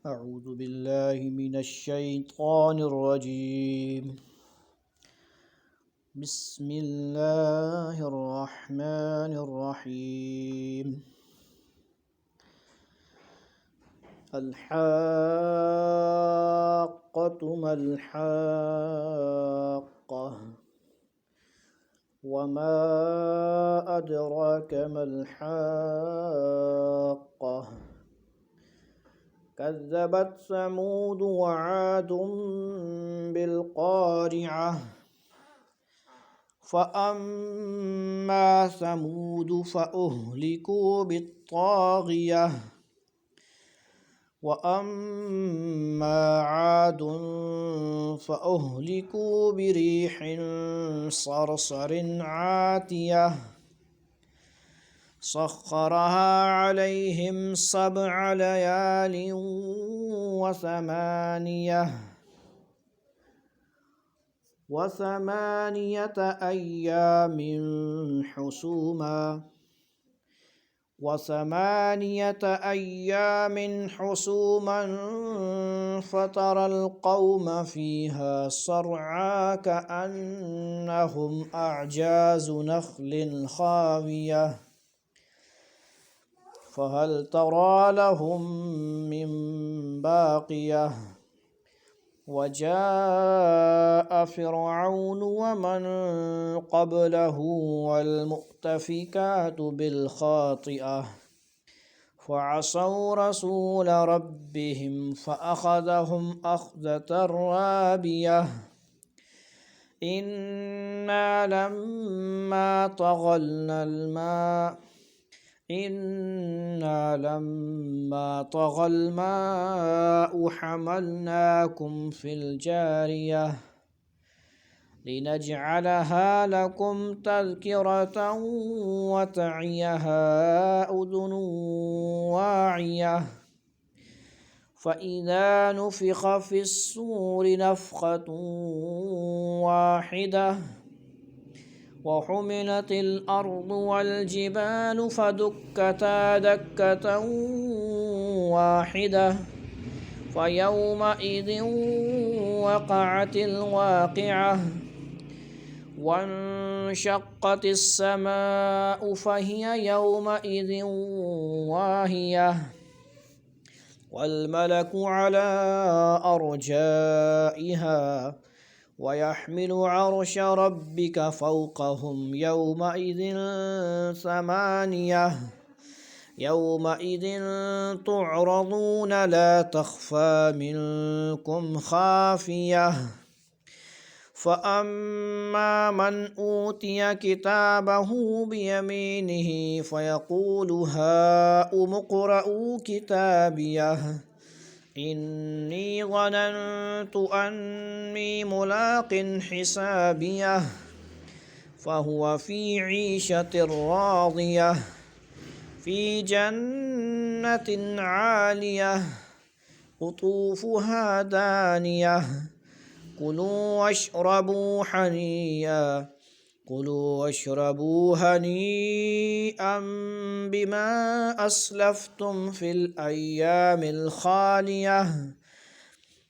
أعوذ بالله من الشيطان الرجيم. بسم الله الرحمن الرحيم. الحاقة ما الحاقة وما أدراك ما الحاقة كذبت ثمود وعاد بالقارعة فأما ثمود فأهلكوا بالطاغية وأما عاد فأهلكوا بريح صرصر عاتية سخرها عليهم 7 ليال وثمانية أيام حسوما فترى القوم فيها صرعى كأنهم أعجاز نخل خاوية فهل ترى لهم من باقية وجاء فرعون ومن قبله والمؤتفكات بالخاطئة فعصوا رسول ربهم فأخذهم أخذة رابية إنا لما طغى الماء حملناكم في الجارية لنجعلها لكم تذكرة وتعيها أذن واعية فإذا نفخ في الصور نفخة واحدة وحملت الأرض والجبال فدكتا دكة واحدة فيومئذ وقعت الواقعة وانشقت السماء فهي يومئذ واهية والملك على أرجائها ويحمل عرش ربك فوقهم يومئذ تعرضون لا تخفى منكم خافية فأما من أوتي كتابه بيمينه فيقول هاؤم اقرءوا كتابيه إني ظننت أني ملاق حسابيه فهو في عيشة راضية في جنة عالية قطوفها دانية كلوا واشربوا هنيئا بما أسلفتم في الأيام الخالية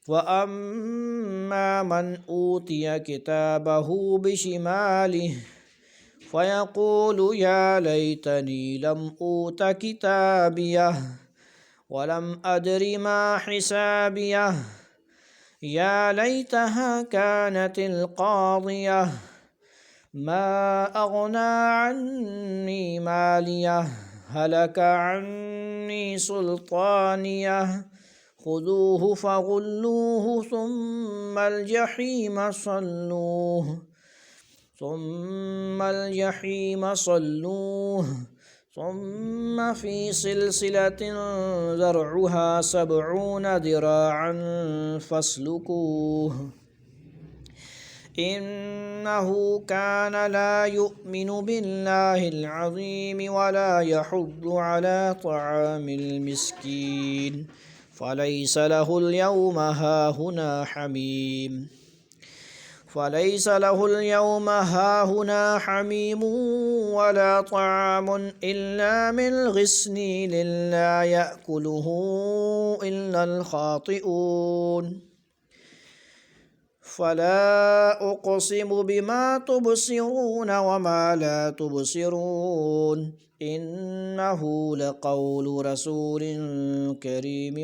وأما من أوتي كتابه بشماله فيقول يا ليتني لم أوت كتابيه ولم أدر ما حسابيه يا ليتها كانت القاضية ما أغنى عني ماليه هلك عني سلطانيه خذوه فغلوه ثم الجحيم صلوه ثم في سلسلة ذرعها 70 ذراعا فاسلكوه إنه كان لا يؤمن بالله العظيم ولا يحض على طعام المسكين فليس له اليوم هاهنا حميم فليس له اليوم هاهنا حميم ولا طعام إلا من غسلين لا يأكله إلا الخاطئون فلا أقسم بما تبصرون وما لا تبصرون إنه لقول رسول كريم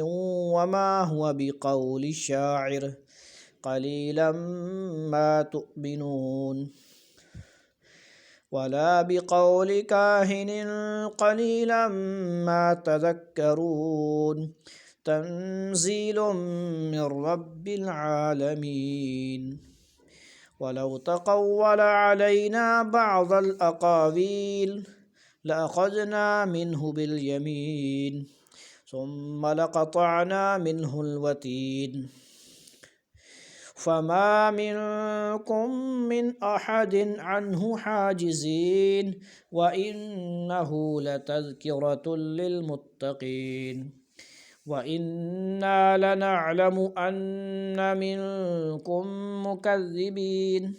وما هو بقول شاعر قليلا ما تؤمنون ولا بقول كاهن قليلا ما تذكرون تنزيل من رب العالمين ولو تقول علينا بعض الأقاويل لأخذنا منه باليمين ثم لقطعنا منه الوتين فما منكم من أحد عنه حاجزين وإنه لتذكرة للمتقين وإنا لنعلم أن منكم مكذبين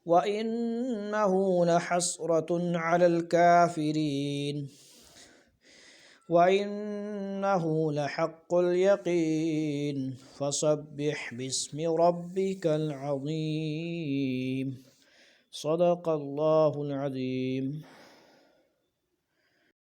وإنه لحسرة على الكافرين وإنه لحق اليقين فسبح باسم ربك العظيم صدق الله العظيم.